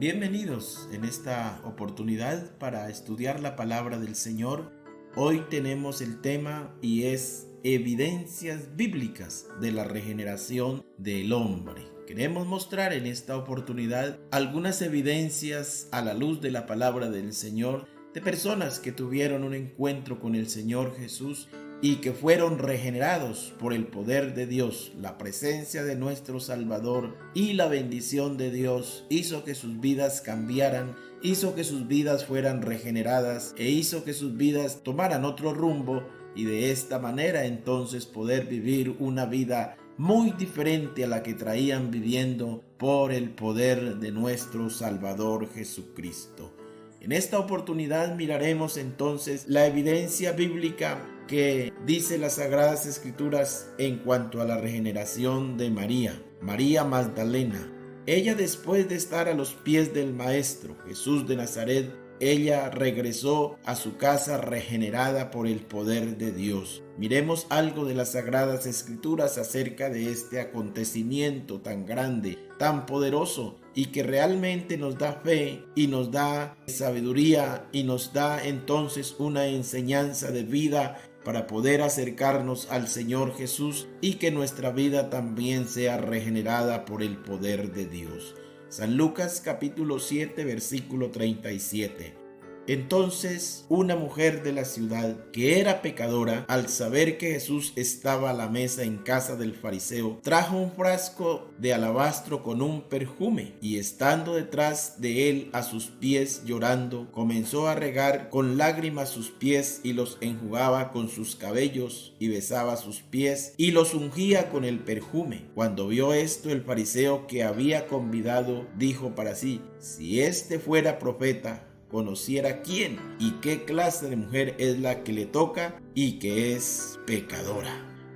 Bienvenidos en esta oportunidad para estudiar la palabra del Señor. Hoy tenemos el tema y es evidencias bíblicas de la regeneración del hombre. Queremos mostrar en esta oportunidad algunas evidencias a la luz de la palabra del Señor de personas que tuvieron un encuentro con el Señor Jesús y que fueron regenerados por el poder de Dios. La presencia de nuestro Salvador y la bendición de Dios hizo que sus vidas cambiaran, hizo que sus vidas fueran regeneradas e hizo que sus vidas tomaran otro rumbo y de esta manera entonces poder vivir una vida muy diferente a la que traían viviendo por el poder de nuestro Salvador Jesucristo. En esta oportunidad miraremos entonces la evidencia bíblica que dice las Sagradas Escrituras en cuanto a la regeneración de María Magdalena. Ella, después de estar a los pies del Maestro Jesús de Nazaret, ella regresó a su casa regenerada por el poder de Dios. Miremos algo de las Sagradas Escrituras acerca de este acontecimiento tan grande, tan poderoso y que realmente nos da fe y nos da sabiduría y nos da entonces una enseñanza de vida para poder acercarnos al Señor Jesús y que nuestra vida también sea regenerada por el poder de Dios. San Lucas capítulo 7 versículo 37. Entonces una mujer de la ciudad, que era pecadora, al saber que Jesús estaba a la mesa en casa del fariseo, trajo un frasco de alabastro con un perfume, y estando detrás de él a sus pies llorando, comenzó a regar con lágrimas sus pies y los enjugaba con sus cabellos y besaba sus pies y los ungía con el perfume. Cuando vio esto, el fariseo que había convidado dijo para sí: si este fuera profeta, conociera quién y qué clase de mujer es la que le toca y que es pecadora.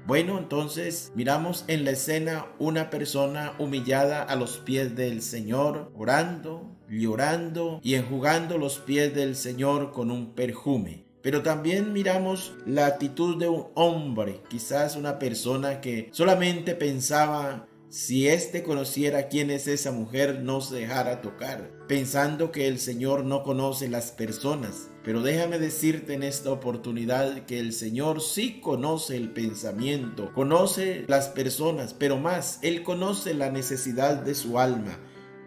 Bueno, entonces miramos en la escena una persona humillada a los pies del Señor, orando, llorando y enjugando los pies del Señor con un perfume. Pero también miramos la actitud de un hombre, quizás una persona que solamente pensaba: si éste conociera quién es esa mujer, no se dejara tocar, pensando que el Señor no conoce las personas. Pero déjame decirte en esta oportunidad que el Señor sí conoce el pensamiento, conoce las personas, pero más, Él conoce la necesidad de su alma.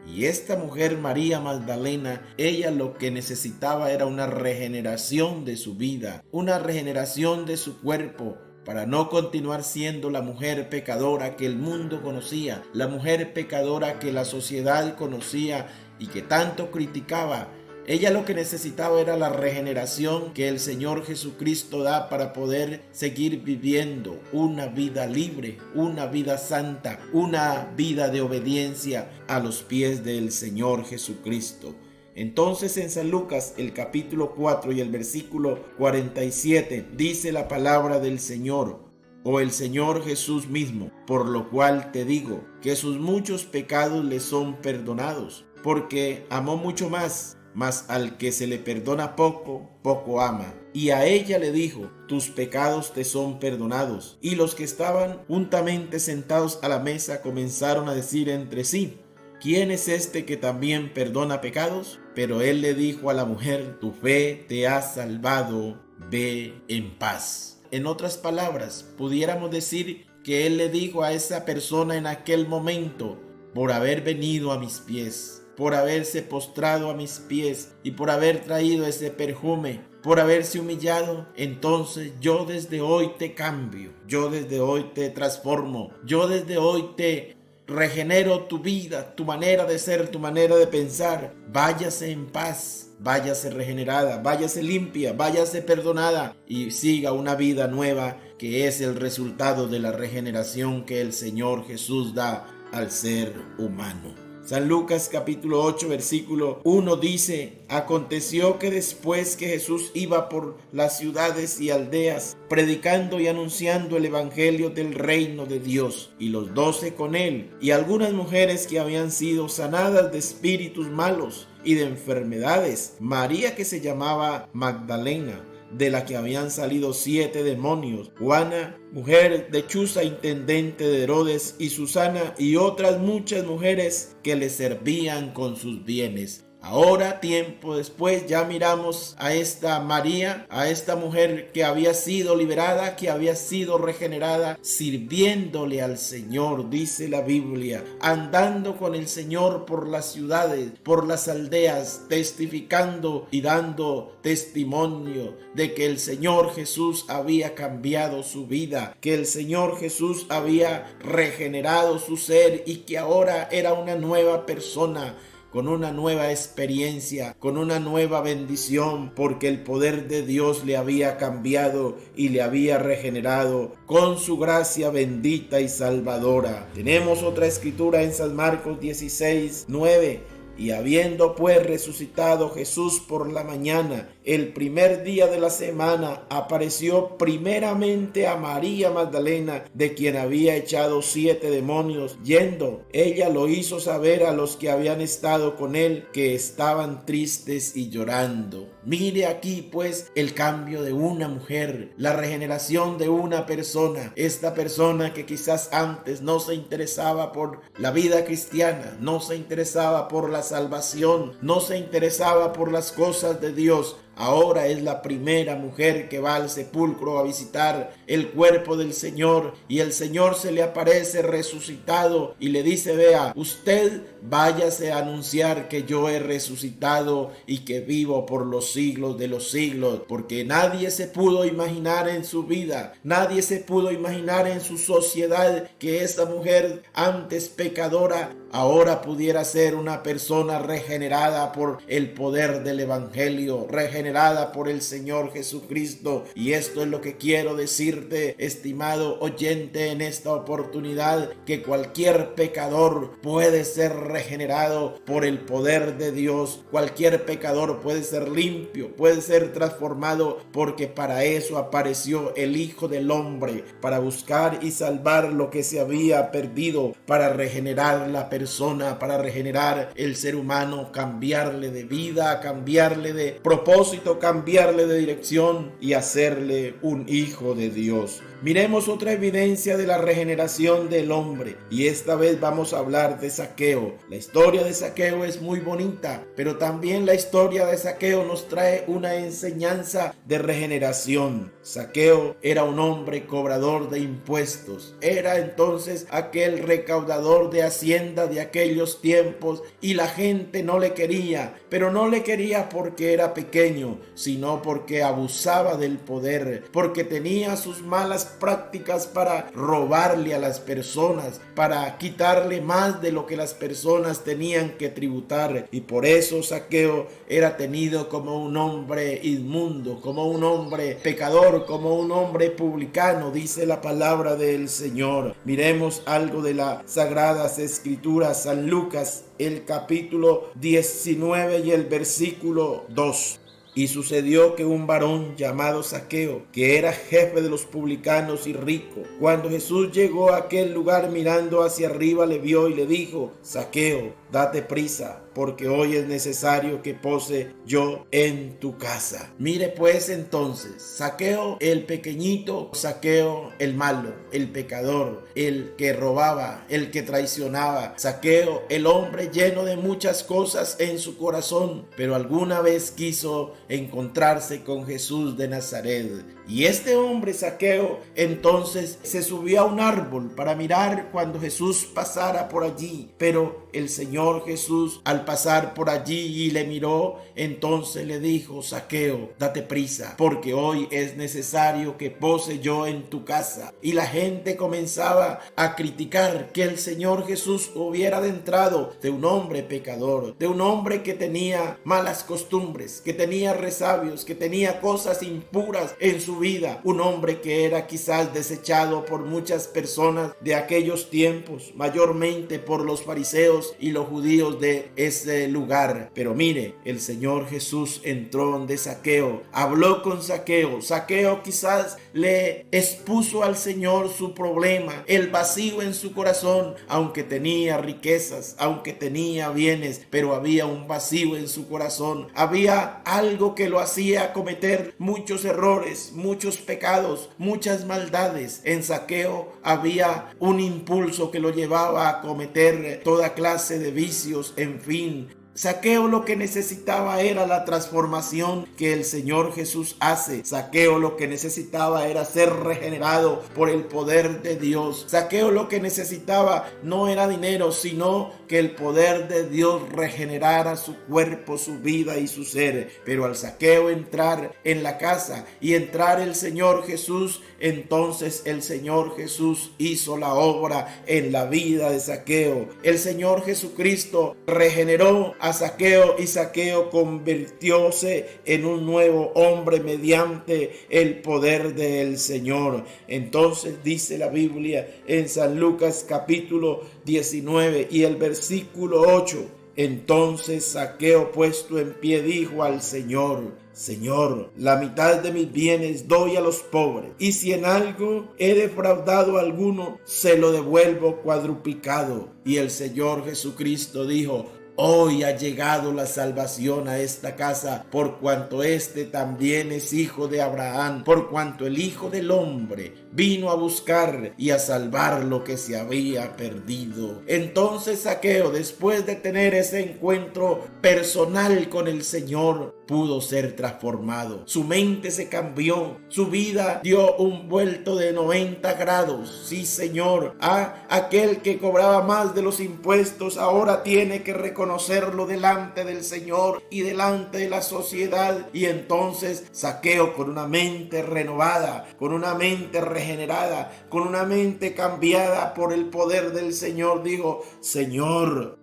Y esta mujer, María Magdalena, ella lo que necesitaba era una regeneración de su vida, una regeneración de su cuerpo, para no continuar siendo la mujer pecadora que el mundo conocía, la mujer pecadora que la sociedad conocía y que tanto criticaba. Ella lo que necesitaba era la regeneración que el Señor Jesucristo da para poder seguir viviendo una vida libre, una vida santa, una vida de obediencia a los pies del Señor Jesucristo. Entonces en San Lucas el capítulo 4 y el versículo 47 dice la palabra del Señor, o el Señor Jesús mismo: por lo cual te digo que sus muchos pecados le son perdonados, porque amó mucho más, mas al que se le perdona poco, poco ama. Y a ella le dijo: tus pecados te son perdonados. Y los que estaban juntamente sentados a la mesa comenzaron a decir entre sí: ¿quién es este que también perdona pecados? Pero él le dijo a la mujer: tu fe te ha salvado, ve en paz. En otras palabras, pudiéramos decir que él le dijo a esa persona en aquel momento: por haber venido a mis pies, por haberse postrado a mis pies y por haber traído ese perfume, por haberse humillado, entonces yo desde hoy te cambio, yo desde hoy te transformo, yo desde hoy te regenero tu vida, tu manera de ser, tu manera de pensar. Váyase en paz, váyase regenerada, váyase limpia, váyase perdonada y siga una vida nueva, que es el resultado de la regeneración que el Señor Jesús da al ser humano. San Lucas capítulo 8 versículo 1 dice: aconteció que después que Jesús iba por las ciudades y aldeas predicando y anunciando el evangelio del reino de Dios, y los 12 con él, y algunas mujeres que habían sido sanadas de espíritus malos y de enfermedades, María, que se llamaba Magdalena, de la que habían salido 7 demonios, Juana, mujer de Chuza, intendente de Herodes, y Susana, y otras muchas mujeres que le servían con sus bienes. Ahora, tiempo después, ya miramos a esta María, a esta mujer que había sido liberada, que había sido regenerada, sirviéndole al Señor, dice la Biblia, andando con el Señor por las ciudades, por las aldeas, testificando y dando testimonio de que el Señor Jesús había cambiado su vida, que el Señor Jesús había regenerado su ser y que ahora era una nueva persona, con una nueva experiencia, con una nueva bendición, porque el poder de Dios le había cambiado y le había regenerado con su gracia bendita y salvadora. Tenemos otra escritura en San Marcos 16:9. Y habiendo pues resucitado Jesús por la mañana, el primer día de la semana, apareció primeramente a María Magdalena, de quien había echado 7 demonios. Yendo, ella lo hizo saber a los que habían estado con él, que estaban tristes y llorando. Mire aquí pues el cambio de una mujer, la regeneración de una persona. Esta persona que quizás antes no se interesaba por la vida cristiana, no se interesaba por la salvación, no se interesaba por las cosas de Dios, ahora es la primera mujer que va al sepulcro a visitar el cuerpo del Señor, y el Señor se le aparece resucitado y le dice: vea, usted váyase a anunciar que yo he resucitado y que vivo por los siglos de los siglos, porque nadie se pudo imaginar en su vida, nadie se pudo imaginar en su sociedad que esta mujer antes pecadora ahora pudiera ser una persona regenerada por el poder del Evangelio, regenerada por el Señor Jesucristo. Y esto es lo que quiero decirte, estimado oyente, en esta oportunidad, que cualquier pecador puede ser regenerado por el poder de Dios. Cualquier pecador puede ser limpio, puede ser transformado, porque para eso apareció el Hijo del Hombre, para buscar y salvar lo que se había perdido, para regenerar la persona, para regenerar el ser humano, cambiarle de vida, cambiarle de propósito, cambiarle de dirección y hacerle un hijo de Dios. Miremos otra evidencia de la regeneración del hombre, y esta vez vamos a hablar de Zaqueo. La historia de Zaqueo es muy bonita, pero también la historia de Zaqueo nos trae una enseñanza de regeneración. Zaqueo era un hombre cobrador de impuestos, era entonces aquel recaudador de hacienda de aquellos tiempos, y la gente no le quería, pero no le quería porque era pequeño, sino porque abusaba del poder, porque tenía sus malas prácticas para robarle a las personas, para quitarle más de lo que las personas tenían que tributar, y por eso Zaqueo era tenido como un hombre inmundo, como un hombre pecador, como un hombre publicano, dice la palabra del Señor. Miremos algo de las Sagradas Escrituras, San Lucas, el capítulo 19 y el versículo 2. Y sucedió que un varón llamado Zaqueo, que era jefe de los publicanos y rico, cuando Jesús llegó a aquel lugar, mirando hacia arriba, le vio y le dijo: Zaqueo, date prisa, porque hoy es necesario que pose yo en tu casa. Mire pues entonces, Zaqueo el pequeñito, Zaqueo el malo, el pecador, el que robaba, el que traicionaba, Zaqueo el hombre lleno de muchas cosas en su corazón, pero alguna vez quiso encontrarse con Jesús de Nazaret. Y este hombre Zaqueo entonces se subió a un árbol para mirar cuando Jesús pasara por allí, pero el Señor Jesús, al pasar por allí y le miró, entonces le dijo: Zaqueo, date prisa, porque hoy es necesario que pose yo en tu casa. Y la gente comenzaba a criticar que el Señor Jesús hubiera adentrado de un hombre pecador, de un hombre que tenía malas costumbres, que tenía resabios, que tenía cosas impuras en su vida, un hombre que era quizás desechado por muchas personas de aquellos tiempos, mayormente por los fariseos y los judíos de ese lugar. Pero mire, el Señor Jesús entró donde Zaqueo, habló con Zaqueo. Zaqueo quizás le expuso al Señor su problema, el vacío en su corazón, aunque tenía riquezas, aunque tenía bienes, pero había un vacío en su corazón. Había algo que lo hacía cometer muchos errores, muchos pecados, muchas maldades. En Zaqueo había un impulso que lo llevaba a cometer toda clase de vicios, en fin. Zaqueo lo que necesitaba era la transformación que el Señor Jesús hace. Zaqueo lo que necesitaba era ser regenerado por el poder de Dios. Zaqueo lo que necesitaba no era dinero, sino que el poder de Dios regenerara su cuerpo, su vida y su ser. Pero al Zaqueo entrar en la casa y entrar el Señor Jesús, entonces el Señor Jesús hizo la obra en la vida de Zaqueo. El Señor Jesucristo regeneró a Zaqueo y Zaqueo convirtióse en un nuevo hombre mediante el poder del Señor. Entonces dice la Biblia en San Lucas capítulo 19 y el versículo 8: entonces Zaqueo, puesto en pie, dijo al Señor: Señor, la mitad de mis bienes doy a los pobres, y si en algo he defraudado a alguno, se lo devuelvo cuadruplicado. Y el Señor Jesucristo dijo: hoy ha llegado la salvación a esta casa, por cuanto este también es hijo de Abraham, por cuanto el Hijo del Hombre vino a buscar y a salvar lo que se había perdido. Entonces Zaqueo, después de tener ese encuentro personal con el Señor, pudo ser transformado. Su mente se cambió, su vida dio un vuelto de 90 grados. Sí, Señor, aquel que cobraba más de los impuestos ahora tiene que reconocerlo delante del Señor y delante de la sociedad. Y entonces Zaqueo, con una mente renovada, con una mente regenerada, con una mente cambiada por el poder del Señor, dijo: Señor,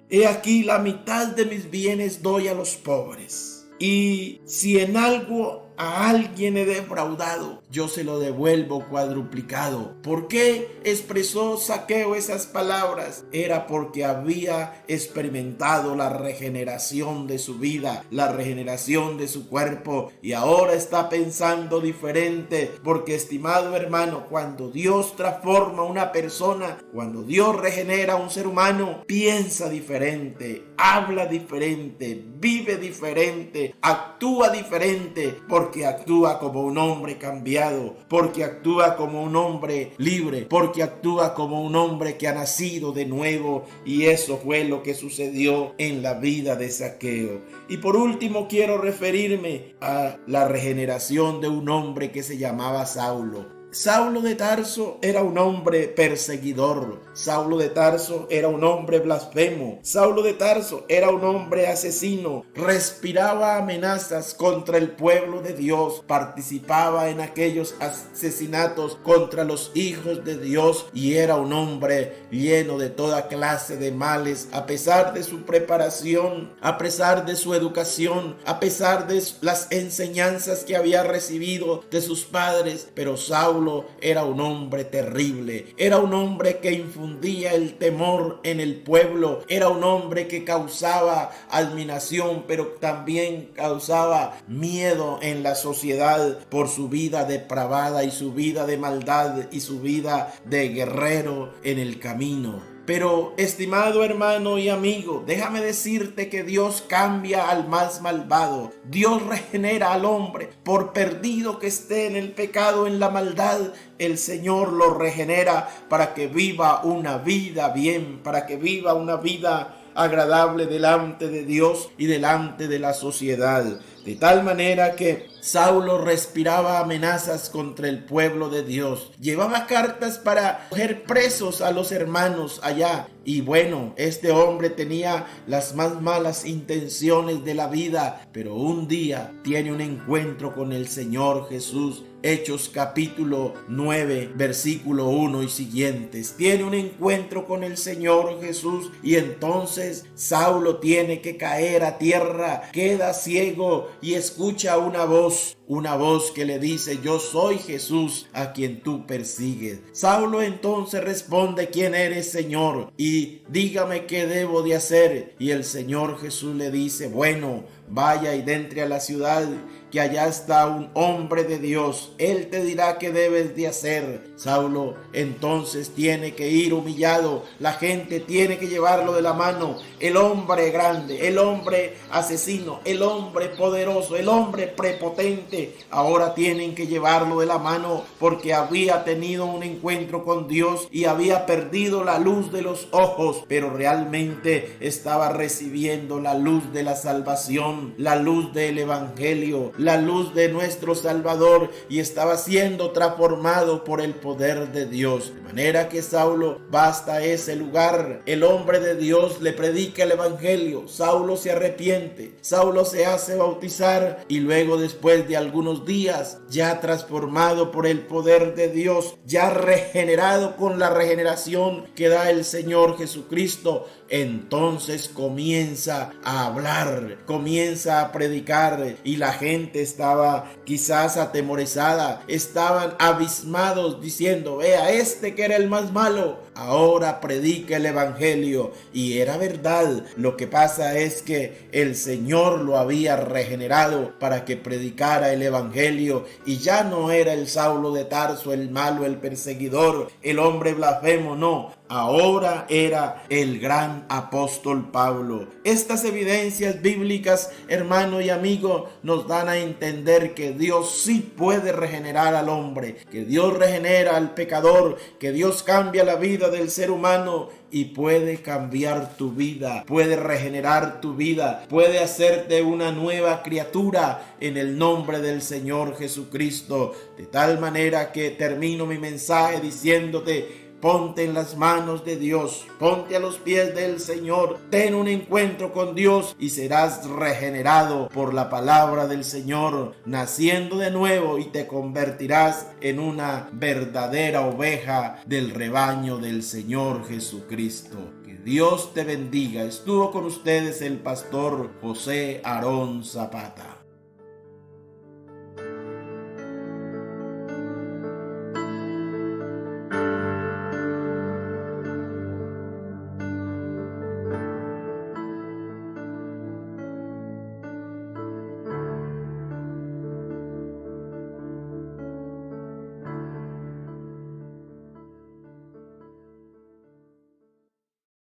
he aquí la mitad de mis bienes doy a los pobres. Y si en algo a alguien he defraudado, yo se lo devuelvo cuadruplicado. ¿Por qué expresó Zaqueo esas palabras? Era porque había experimentado la regeneración de su vida, la regeneración de su cuerpo, y ahora está pensando diferente. Porque, estimado hermano, cuando Dios transforma a una persona, cuando Dios regenera a un ser humano, piensa diferente, habla diferente, vive diferente, actúa diferente, porque actúa como un hombre cambiado, porque actúa como un hombre libre, porque actúa como un hombre que ha nacido de nuevo. Y eso fue lo que sucedió en la vida de Zaqueo. Y por último quiero referirme a la regeneración de un hombre que se llamaba Saulo. Saulo de Tarso era un hombre perseguidor. Saulo de Tarso era un hombre blasfemo. Saulo de Tarso era un hombre asesino. Respiraba amenazas contra el pueblo de Dios. Participaba en aquellos asesinatos contra los hijos de Dios. Y era un hombre lleno de toda clase de males. A pesar de su preparación, a pesar de su educación, a pesar de las enseñanzas que había recibido de sus padres. Pero Saulo era un hombre terrible, era un hombre que infundía el temor en el pueblo, era un hombre que causaba admiración, pero también causaba miedo en la sociedad por su vida depravada y su vida de maldad y su vida de guerrero en el camino. Pero, estimado hermano y amigo, déjame decirte que Dios cambia al más malvado. Dios regenera al hombre. Por perdido que esté en el pecado, en la maldad, el Señor lo regenera para que viva una vida bien, para que viva una vida agradable delante de Dios y delante de la sociedad. De tal manera que Saulo respiraba amenazas contra el pueblo de Dios. Llevaba cartas para coger presos a los hermanos allá. Y bueno, este hombre tenía las más malas intenciones de la vida. Pero un día tiene un encuentro con el Señor Jesús. Hechos capítulo 9, versículo 1 y siguientes. Tiene un encuentro con el Señor Jesús y entonces Saulo tiene que caer a tierra, queda ciego y escucha una voz que le dice: yo soy Jesús a quien tú persigues. Saulo entonces responde: ¿quién eres, Señor? Y dígame qué debo de hacer. Y el Señor Jesús le dice: bueno, vaya y entre a la ciudad, que allá está un hombre de Dios, él te dirá qué debes de hacer. Saulo entonces tiene que ir humillado, la gente tiene que llevarlo de la mano, el hombre grande, el hombre asesino, el hombre poderoso, el hombre prepotente, ahora tienen que llevarlo de la mano porque había tenido un encuentro con Dios y había perdido la luz de los ojos, pero realmente estaba recibiendo la luz de la salvación, la luz del evangelio, la luz de nuestro Salvador, y estaba siendo transformado por el poder de Dios. De manera que Saulo va hasta ese lugar, el hombre de Dios le predica el evangelio, Saulo se arrepiente, Saulo se hace bautizar y luego, después de algunos días, ya transformado por el poder de Dios, ya regenerado con la regeneración que da el Señor Jesucristo, entonces comienza a hablar, comienza a predicar, y la gente estaba quizás atemorizada, estaban abismados diciendo: vea, este que era el más malo, ahora predica el evangelio. Y era verdad, lo que pasa es que el Señor lo había regenerado para que predicara el evangelio, y ya no era el Saulo de Tarso, el malo, el perseguidor, el hombre blasfemo, no. Ahora era el gran apóstol Pablo. Estas evidencias bíblicas, hermano y amigo, nos dan a entender que Dios sí puede regenerar al hombre, que Dios regenera al pecador, que Dios cambia la vida del ser humano y puede cambiar tu vida, puede regenerar tu vida, puede hacerte una nueva criatura en el nombre del Señor Jesucristo. De tal manera que termino mi mensaje diciéndote: ponte en las manos de Dios, ponte a los pies del Señor, ten un encuentro con Dios y serás regenerado por la palabra del Señor, naciendo de nuevo, y te convertirás en una verdadera oveja del rebaño del Señor Jesucristo. Que Dios te bendiga. Estuvo con ustedes el pastor José Aarón Zapata.